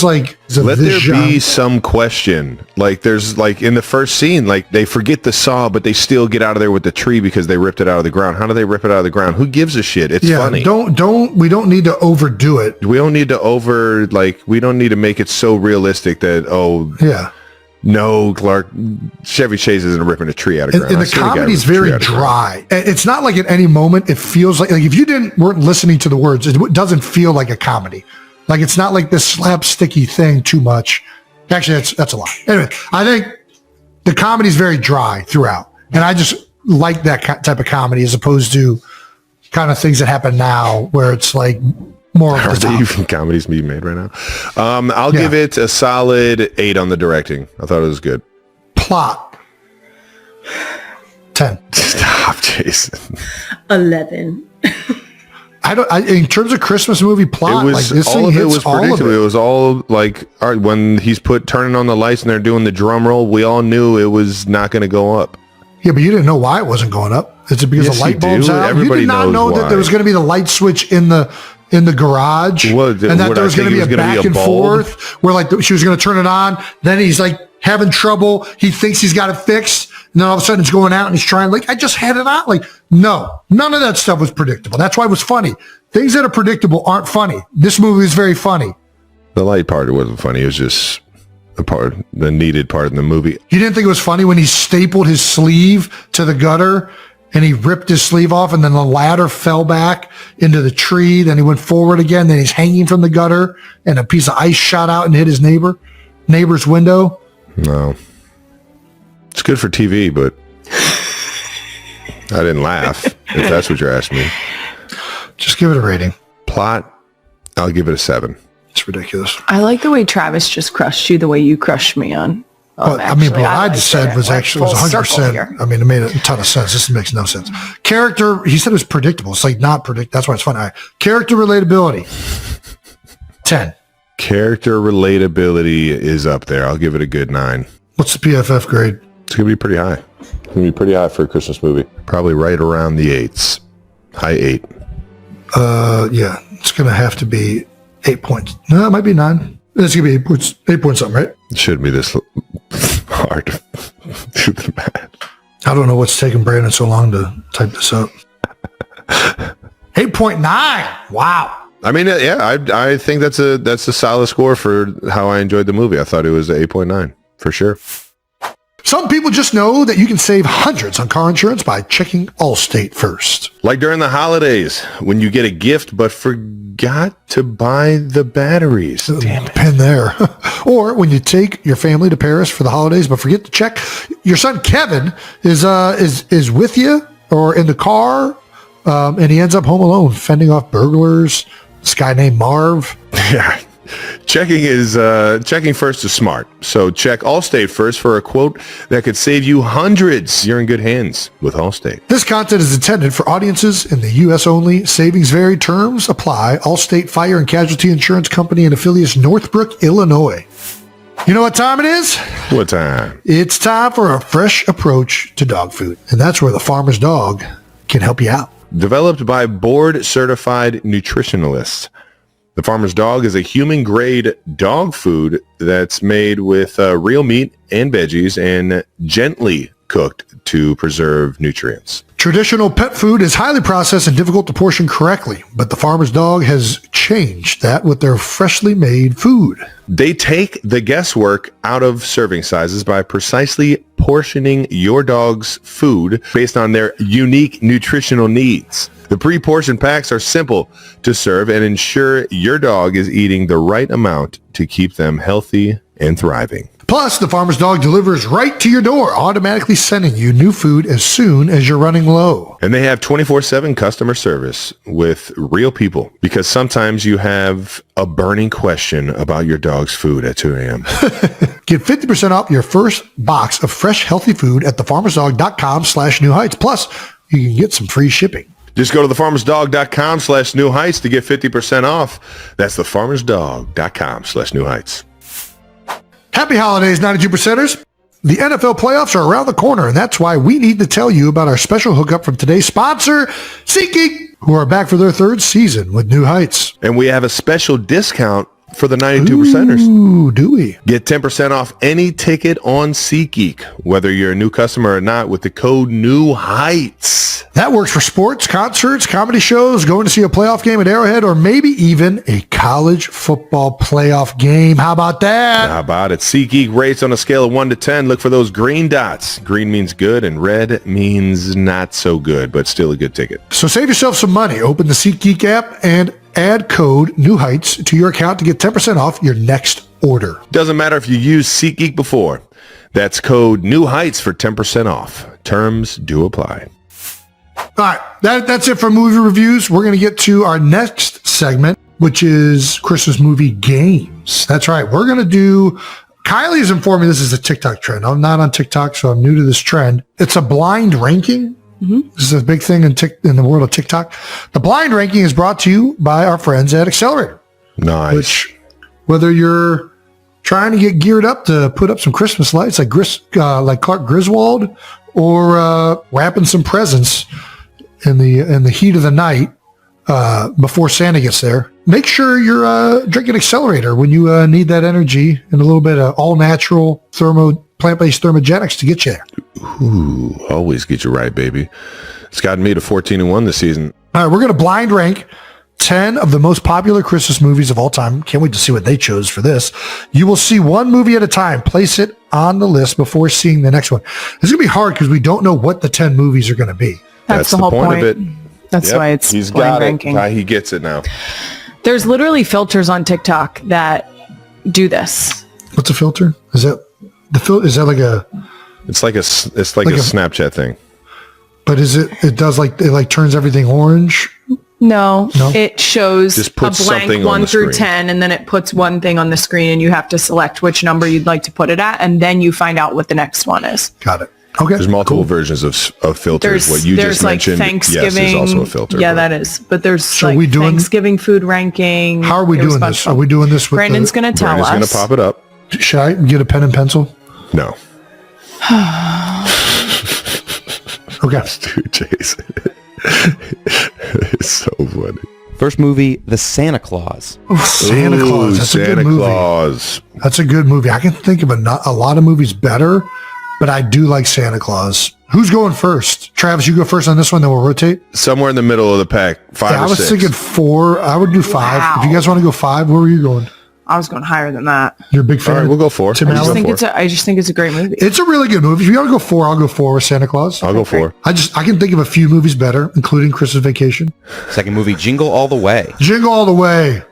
it's like let there be some question. Like there's like in the first scene, like they forget the saw, but they still get out of there with the tree because they ripped it out of the ground. How do they rip it out of the ground? Who gives a shit? It's funny. We don't need to overdo it. We don't need to we don't need to make it so realistic that no, Clark, Chevy Chase isn't ripping a tree out of the ground. And the comedy's very dry. It's not like at any moment it feels like if you weren't listening to the words, it doesn't feel like a comedy. Like it's not like this slapsticky thing too much. Actually, that's a lie. Anyway, I think the comedy's very dry throughout. And I just like that type of comedy as opposed to kind of things that happen now where it's like more of the top. Are even comedies being made right now? I'll give it a solid 8 on the directing. I thought it was good. Plot. 10. Stop, Jason. 11. In terms of Christmas movie plot, it was, like this all thing of it hits was all predictable. of it. It was all like, all right, when he's turning on the lights and they're doing the drum roll, we all knew it was not going to go up. Yeah, but you didn't know why it wasn't going up. Is it because the light bulb's out? Everybody you did not know that there was going to be the light switch in the garage, and that there was going to be a back and forth where like she was going to turn it on. Then he's like having trouble. He thinks he's got it fixed, and then all of a sudden it's going out, and he's trying like I just had it on. Like no, none of that stuff was predictable. That's why it was funny. Things that are predictable aren't funny. This movie is very funny. The light part wasn't funny. It was just the needed part in the movie. You didn't think it was funny when he stapled his sleeve to the gutter and he ripped his sleeve off and then the ladder fell back into the tree. Then he went forward again. Then he's hanging from the gutter and a piece of ice shot out and hit his neighbor's window. No. It's good for TV, but I didn't laugh, if that's what you're asking me. Just give it a rating. Plot, I'll give it a 7. It's ridiculous. I like the way Travis just crushed you the way you crushed me on. What I just said was 100%. I mean, it made a ton of sense. This makes no sense. Character, he said it was predictable. It's like not predictable. That's why it's funny. Right. Character relatability, 10. Character relatability is up there. I'll give it a good 9. What's the PFF grade? It's going to be pretty high. It's going to be pretty high for a Christmas movie. Probably right around the 8s. High 8. Yeah, it's going to have to be 8 points. No, it might be 9. It's going to be 8 points. 8 points something, right? It shouldn't be this hard to do the math. I don't know what's taking Brandon so long to type this up. 8.9. Wow. I mean, yeah, I think that's a solid score for how I enjoyed the movie. I thought it was 8.9 for sure. Some people just know that you can save hundreds on car insurance by checking Allstate first. Like during the holidays when you get a gift but forgot to buy the batteries. Damn it. Pen there. Or when you take your family to Paris for the holidays but forget to check. Your son Kevin is with you or in the car and he ends up home alone fending off burglars. This guy named Marv. Yeah. Checking first is smart. So check Allstate first for a quote that could save you hundreds. You're in good hands with Allstate. This content is intended for audiences in the U.S. only. Savings vary. Terms apply. Allstate Fire and Casualty Insurance Company and affiliates, Northbrook, Illinois. You know what time it is? What time? It's time for a fresh approach to dog food. And that's where the Farmer's Dog can help you out. Developed by board-certified nutritionalists. The Farmer's Dog is a human-grade dog food that's made with real meat and veggies and gently cooked to preserve nutrients. Traditional pet food is highly processed and difficult to portion correctly, but the Farmer's Dog has changed that with their freshly made food. They take the guesswork out of serving sizes by precisely portioning your dog's food based on their unique nutritional needs. The pre-portioned packs are simple to serve and ensure your dog is eating the right amount to keep them healthy and thriving. Plus, the Farmer's Dog delivers right to your door, automatically sending you new food as soon as you're running low. And they have 24/7 customer service with real people, because sometimes you have a burning question about your dog's food at 2 a.m. Get 50% off your first box of fresh, healthy food at thefarmersdog.com/newheights. Plus, you can get some free shipping. Just go to thefarmersdog.com/newheights to get 50% off. That's thefarmersdog.com/newheights. Happy holidays, 92%ers. The NFL playoffs are around the corner, and that's why we need to tell you about our special hookup from today's sponsor, SeatGeek, who are back for their third season with New Heights. And we have a special discount for the 92%ers. Ooh, do we? Get 10% off any ticket on SeatGeek, whether you're a new customer or not, with the code New Heights. That works for sports, concerts, comedy shows, going to see a playoff game at Arrowhead, or maybe even a college football playoff game. How about that? How about it? SeatGeek rates on a scale of 1 to 10. Look for those green dots. Green means good and red means not so good, but still a good ticket. So save yourself some money. Open the SeatGeek app and add code New Heights to your account to get 10% off your next order. Doesn't matter if you used SeatGeek before. That's code New Heights for 10% off. Terms do apply. All right, that's it for movie reviews. We're going to get to our next segment, which is Christmas movie games. That's right. We're going to do, Kylie's informed me this is a TikTok trend. I'm not on TikTok, so I'm new to this trend. It's a blind ranking. This is a big thing in the world of TikTok. The blind ranking is brought to you by our friends at Accelerator. Nice. Which, whether you're trying to get geared up to put up some Christmas lights like Clark Griswold, or wrapping some presents in the heat of the night before Santa gets there, make sure you're drinking Accelerator when you need that energy and a little bit of all-natural plant-based thermogenics to get you there. Ooh, always get you right, baby. It's gotten me to 14-1 this season. All right, we're going to blind rank 10 of the most popular Christmas movies of all time. Can't wait to see what they chose for this. You will see one movie at a time. Place it on the list before seeing the next one. This is going to be hard because we don't know what the 10 movies are going to be. That's the whole point of it. That's why it's He's blind got ranking. it. He gets it now. There's literally filters on TikTok that do this. What's a filter? Is that like a... It's like a Snapchat thing. But it does it turns everything orange? No, it shows Just a puts blank something 1 on the through screen. 10, and then it puts one thing on the screen, and you have to select which number you'd like to put it at, and then you find out what the next one is. Got it. Okay. There's multiple versions of filters. What you just mentioned, Thanksgiving. yes, is also a filter. Yeah, that is. But there's So are we doing- Thanksgiving food ranking. How are we doing this? Are we doing this with Brandon's going to tell Brandon's us. going to pop it up. Should I get a pen and pencil? No. Okay. Dude, Jason. It's so funny. First movie, The Santa Claus. Santa Claus. That's a good Santa movie. Claus. That's a good movie. I can think of a lot of movies better, but I do like Santa Claus. Who's going first? Travis, you go first on this one, then we'll rotate. Somewhere in the middle of the pack. 5 I or was 6. thinking 4. I would do 5. Wow. If you guys want to go 5, where were you going? I was going higher than that. You're a big fan. All right, we'll go 4. Tim I just Allen? think it's a great movie. It's a really good movie. If you want to go 4, I'll go 4 with Santa Claus. I'll go 4. I can think of a few movies better, including Christmas Vacation. Second movie, Jingle All the Way. Jingle All the Way.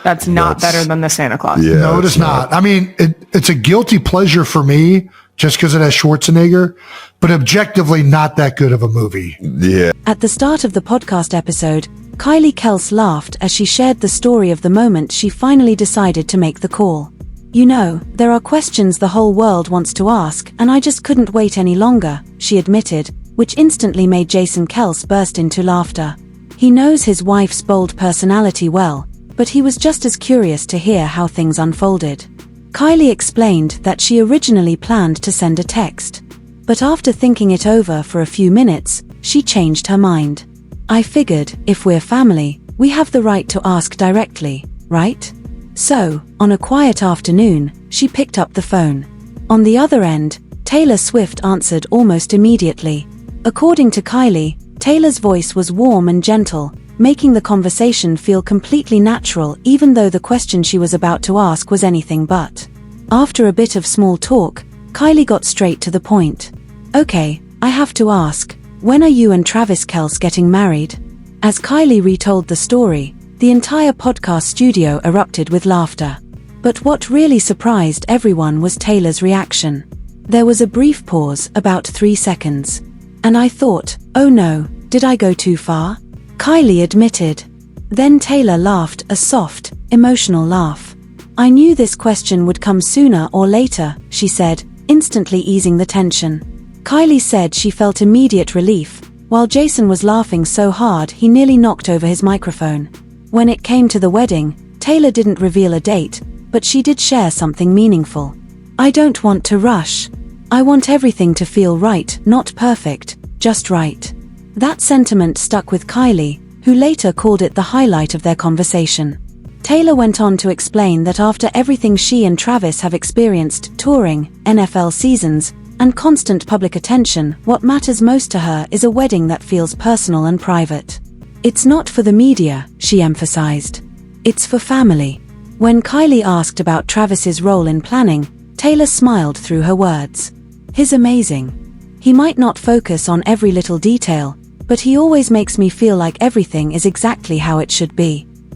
That's not better than the Santa Claus. Yeah, No, it is not. I mean, it's a guilty pleasure for me just because it has Schwarzenegger, but objectively not that good of a movie. Yeah. At the start of the podcast episode, Kylie Kelce laughed as she shared the story of the moment she finally decided to make the call. You know, there are questions the whole world wants to ask, and I just couldn't wait any longer, she admitted, which instantly made Jason Kelce burst into laughter. He knows his wife's bold personality well, but he was just as curious to hear how things unfolded. Kylie explained that she originally planned to send a text, but after thinking it over for a few minutes, she changed her mind. I figured, if we're family, we have the right to ask directly, right? So, on a quiet afternoon, she picked up the phone. On the other end, Taylor Swift answered almost immediately. According to Kylie, Taylor's voice was warm and gentle, making the conversation feel completely natural even though the question she was about to ask was anything but. After a bit of small talk, Kylie got straight to the point. Okay, I have to ask, when are you and Travis Kelce getting married? As Kylie retold the story, the entire podcast studio erupted with laughter. But what really surprised everyone was Taylor's reaction. There was a brief pause, about 3 seconds. And I thought, oh no, did I go too far? Kylie admitted. Then Taylor laughed, a soft, emotional laugh. I knew this question would come sooner or later, she said, instantly easing the tension. Kylie said she felt immediate relief, while Jason was laughing so hard he nearly knocked over his microphone. When it came to the wedding, Taylor didn't reveal a date, but she did share something meaningful. I don't want to rush. I want everything to feel right, not perfect, just right. That sentiment stuck with Kylie, who later called it the highlight of their conversation. Taylor went on to explain that after everything she and Travis have experienced, touring, NFL seasons, and constant public attention, what matters most to her is a wedding that feels personal and private. It's not for the media, she emphasized. It's for family. When Kylie asked about Travis's role in planning, Taylor smiled through her words. He's amazing. He might not focus on every little detail, but he always makes me feel like everything is exactly how it should be.